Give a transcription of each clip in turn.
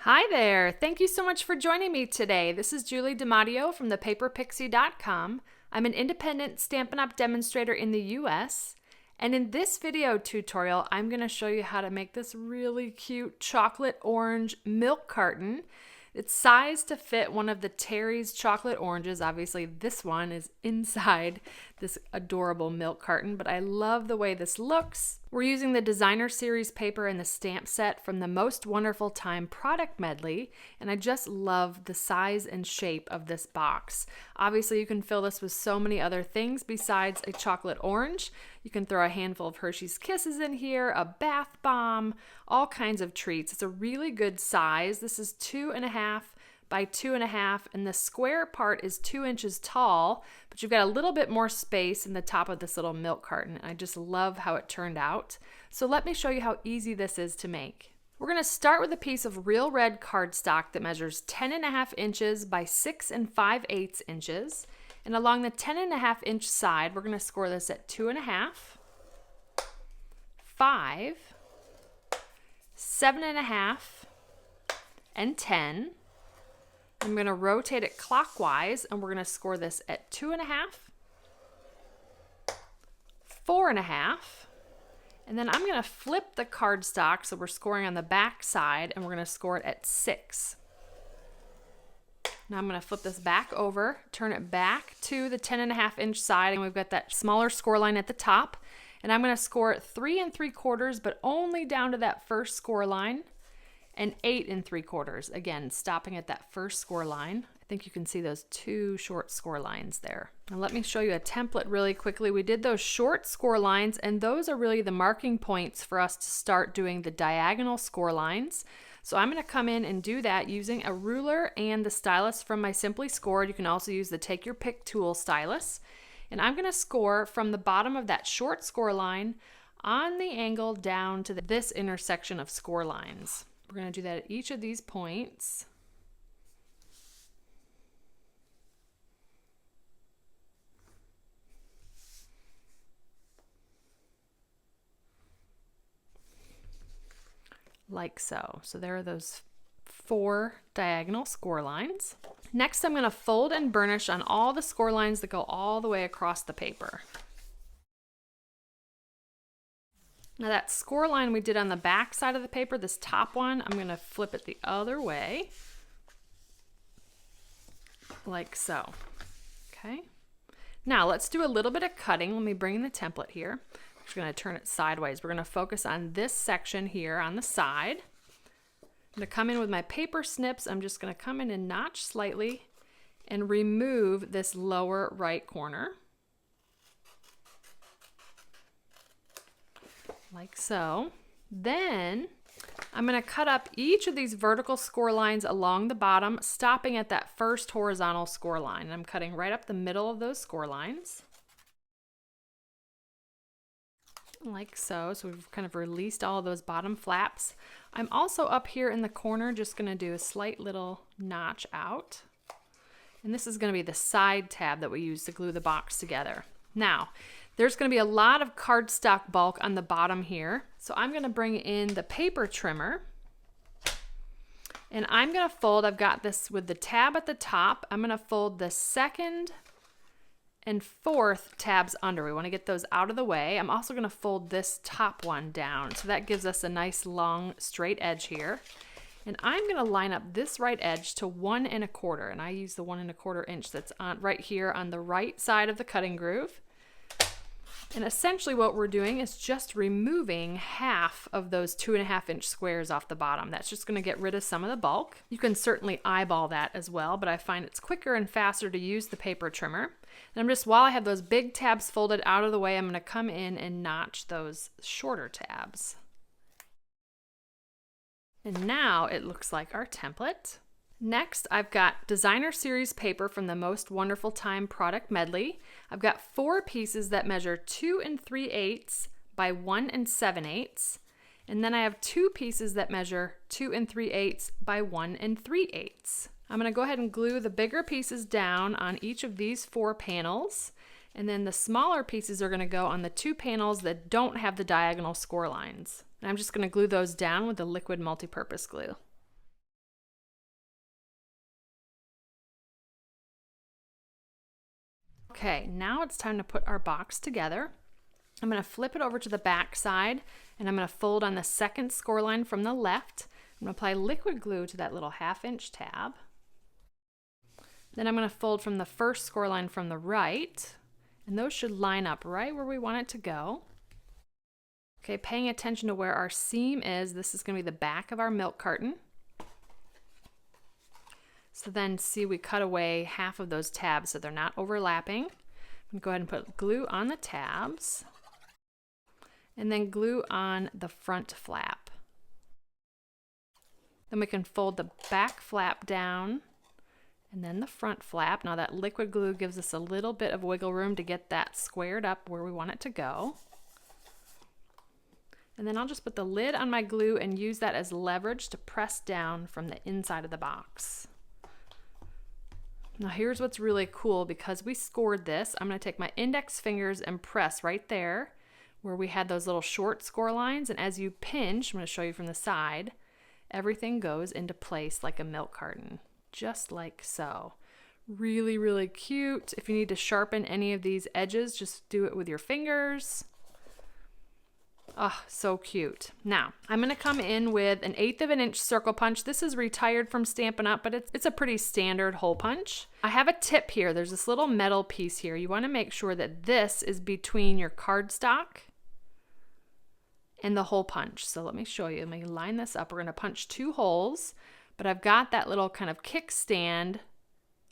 Hi there! Thank you so much for joining me today. This is Julie DiMatteo from the paperpixie.com. I'm an independent Stampin' Up! Demonstrator in the US. And in this video tutorial, I'm going to show you how to make this really cute chocolate orange milk carton. It's sized to fit one of the Terry's chocolate oranges. Obviously, this one is inside this adorable milk carton, but I love the way this looks. We're using the designer series paper and the stamp set from the Most Wonderful Time product medley, and I just love the size and shape of this box. Obviously, you can fill this with so many other things besides a chocolate orange. You can throw a handful of Hershey's Kisses in here, a bath bomb, all kinds of treats. It's a really good size. This is 2.5 by 2.5, and the square part is 2 inches tall, but you've got a little bit more space in the top of this little milk carton. I just love how it turned out. So let me show you how easy this is to make. We're going to start with a piece of real red cardstock that measures 10.5 inches by 6 5/8 inches. And along the 10.5 inch side, we're going to score this at 2.5, 5, 7.5, and 10. I'm going to rotate it clockwise, and we're going to score this at 2.5, 4.5, and then I'm going to flip the cardstock, so we're scoring on the back side, and we're going to score it at 6. Now I'm going to flip this back over, turn it back to the 10.5 inch side, and we've got that smaller score line at the top, and I'm going to score it 3 3/4, but only down to that first score line. And 8 3/4, again, stopping at that first score line. I think you can see those two short score lines there. Now let me show you a template really quickly. We did those short score lines, and those are really the marking points for us to start doing the diagonal score lines. So I'm going to come in and do that using a ruler and the stylus from my Simply Scored. You can also use the Take Your Pick tool stylus. And I'm going to score from the bottom of that short score line on the angle down to this intersection of score lines. We're going to do that at each of these points. Like so. So there are those 4 diagonal score lines. Next, I'm going to fold and burnish on all the score lines that go all the way across the paper. Now that score line we did on the back side of the paper, this top one, I'm going to flip it the other way, like so. Okay. Now let's do a little bit of cutting. Let me bring in the template here. I'm just going to turn it sideways. We're going to focus on this section here on the side. I'm going to come in with my paper snips. I'm just going to come in and notch slightly and remove this lower right corner. Like so. Then I'm going to cut up each of these vertical score lines along the bottom, stopping at that first horizontal score line. And I'm cutting right up the middle of those score lines. Like so. So we've kind of released all of those bottom flaps. I'm also up here in the corner just going to do a slight little notch out. And this is going to be the side tab that we use to glue the box together. Now, there's going to be a lot of cardstock bulk on the bottom here. So I'm going to bring in the paper trimmer. And I'm going to fold, I've got this with the tab at the top. I'm going to fold the 2nd and 4th tabs under. We want to get those out of the way. I'm also going to fold this top one down. So that gives us a nice long straight edge here. And I'm going to line up this right edge to 1 1/4. And I use the 1 1/4 inch that's on right here on the right side of the cutting groove. And essentially what we're doing is just removing half of those 2.5 inch squares off the bottom. That's just going to get rid of some of the bulk. You can certainly eyeball that as well, but I find it's quicker and faster to use the paper trimmer. And I'm just, while I have those big tabs folded out of the way, I'm going to come in and notch those shorter tabs. And now it looks like our template. Next, I've got designer series paper from the Most Wonderful Time product medley. I've got 4 pieces that measure 2 3/8 by 1 7/8. And then I have 2 pieces that measure 2 3/8 by 1 3/8. I'm going to go ahead and glue the bigger pieces down on each of these 4 panels. And then the smaller pieces are going to go on the 2 panels that don't have the diagonal score lines. And I'm just going to glue those down with the liquid multi-purpose glue. Okay, now it's time to put our box together. I'm going to flip it over to the back side, and I'm going to fold on the second score line from the left. I'm going to apply liquid glue to that little 1/2 inch tab. Then I'm going to fold from the first score line from the right, and those should line up right where we want it to go. Okay, paying attention to where our seam is, this is going to be the back of our milk carton. So then see, we cut away 1/2 of those tabs so they're not overlapping. I'm going to go ahead and put glue on the tabs, and then glue on the front flap. Then we can fold the back flap down and then the front flap. Now that liquid glue gives us a little bit of wiggle room to get that squared up where we want it to go. And then I'll just put the lid on my glue and use that as leverage to press down from the inside of the box. Now here's what's really cool. Because we scored this, I'm going to take my index fingers and press right there where we had those little short score lines, and as you pinch, I'm going to show you from the side, everything goes into place like a milk carton, just like so. Really, really cute. If you need to sharpen any of these edges, just do it with your fingers. Oh, so cute. Now, I'm going to come in with an 1/8 of an inch circle punch. This is retired from Stampin' Up, but it's a pretty standard hole punch. I have a tip here. There's this little metal piece here. You want to make sure that this is between your cardstock and the hole punch. So let me show you. Let me line this up. We're going to punch 2 holes, but I've got that little kind of kickstand,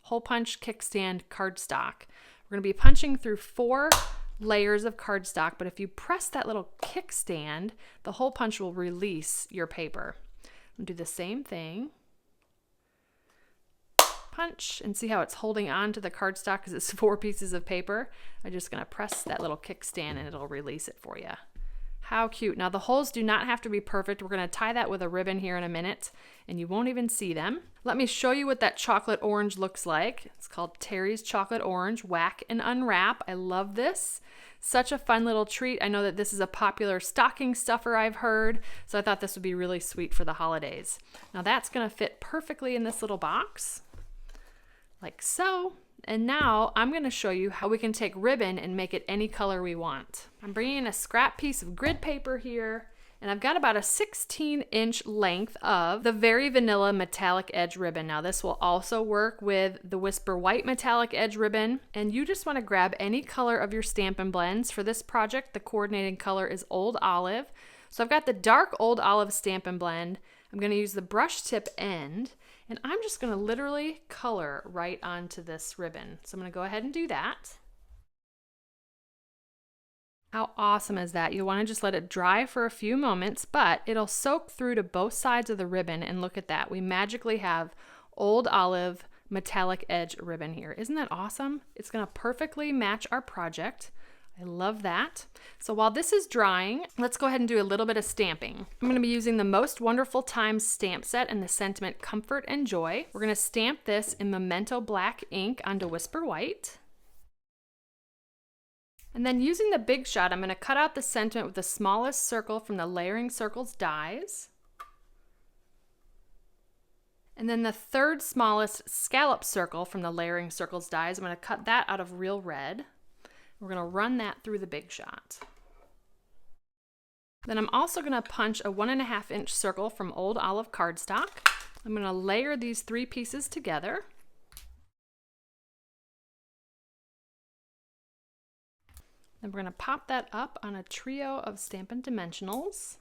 hole punch kickstand cardstock. We're going to be punching through 4 layers of cardstock, but if you press that little kickstand, the hole punch will release your paper. I'm going to do the same thing. Punch, and see how it's holding on to the cardstock because it's 4 pieces of paper. I'm just going to press that little kickstand and it'll release it for you. How cute. Now the holes do not have to be perfect. We're going to tie that with a ribbon here in a minute and you won't even see them. Let me show you what that chocolate orange looks like. It's called Terry's Chocolate Orange Whack and Unwrap. I love this. Such a fun little treat. I know that this is a popular stocking stuffer, I've heard, so I thought this would be really sweet for the holidays. Now that's going to fit perfectly in this little box, like so. And now I'm going to show you how we can take ribbon and make it any color we want. I'm bringing in a scrap piece of grid paper here, and I've got about a 16-inch length of the Very Vanilla Metallic Edge ribbon. Now this will also work with the Whisper White Metallic Edge ribbon, and you just want to grab any color of your Stampin' Blends. For this project, the coordinating color is Old Olive. So I've got the dark Old Olive Stampin' Blend. I'm going to use the brush tip end, and I'm just going to literally color right onto this ribbon. So I'm going to go ahead and do that. How awesome is that? You'll want to just let it dry for a few moments, but it'll soak through to both sides of the ribbon, and look at that. We magically have Old Olive Metallic Edge ribbon here. Isn't that awesome? It's going to perfectly match our project. I love that. So while this is drying, let's go ahead and do a little bit of stamping. I'm going to be using the Most Wonderful Times stamp set and the sentiment Comfort and Joy. We're going to stamp this in Memento Black ink onto Whisper White. And then using the Big Shot, I'm going to cut out the sentiment with the smallest circle from the Layering Circles dies. And then the 3rd smallest scallop circle from the Layering Circles dies, I'm going to cut that out of Real Red. We're going to run that through the Big Shot. Then I'm also going to punch a 1.5 inch circle from Old Olive cardstock. I'm going to layer these 3 pieces together. Then we're going to pop that up on a trio of Stampin' Dimensionals.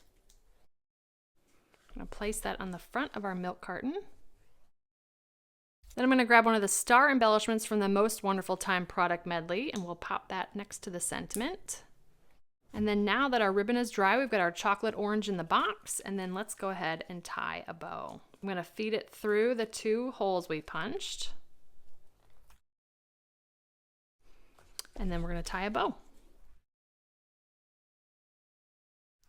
I'm going to place that on the front of our milk carton. Then I'm going to grab one of the star embellishments from the Most Wonderful Time product medley, and we'll pop that next to the sentiment. And then now that our ribbon is dry, we've got our chocolate orange in the box, and then let's go ahead and tie a bow. I'm going to feed it through the 2 holes we punched. And then we're going to tie a bow.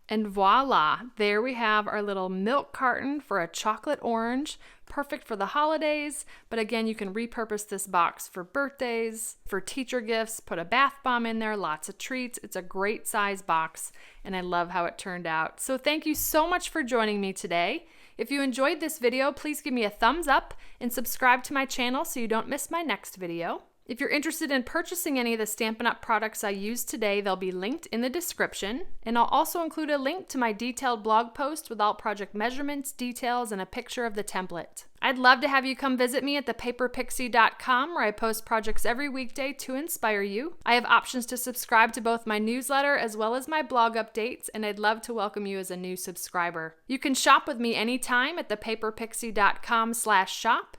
And voila, there we have our little milk carton for a chocolate orange, perfect for the holidays. But again, you can repurpose this box for birthdays, for teacher gifts, put a bath bomb in there, lots of treats. It's a great size box, and I love how it turned out. So thank you so much for joining me today. If you enjoyed this video, please give me a thumbs up and subscribe to my channel so you don't miss my next video. If you're interested in purchasing any of the Stampin' Up! Products I used today, they'll be linked in the description, and I'll also include a link to my detailed blog post with all project measurements, details, and a picture of the template. I'd love to have you come visit me at the paperpixie.com, where I post projects every weekday to inspire you. I have options to subscribe to both my newsletter as well as my blog updates, and I'd love to welcome you as a new subscriber. You can shop with me anytime at the paperpixie.com/shop.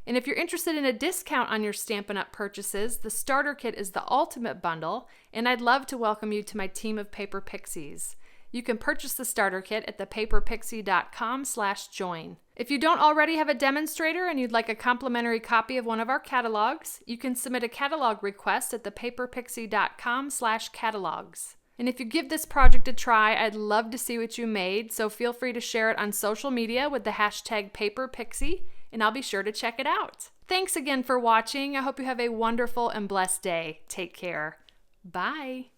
And if you're interested in a discount on your Stampin' Up! Purchases, the starter kit is the ultimate bundle, and I'd love to welcome you to my team of Paper Pixies. You can purchase the starter kit at thepaperpixie.com/join. If you don't already have a demonstrator and you'd like a complimentary copy of one of our catalogs, you can submit a catalog request at thepaperpixie.com/catalogs. And if you give this project a try, I'd love to see what you made, so feel free to share it on social media with the hashtag paperpixie, and I'll be sure to check it out. Thanks again for watching. I hope you have a wonderful and blessed day. Take care. Bye.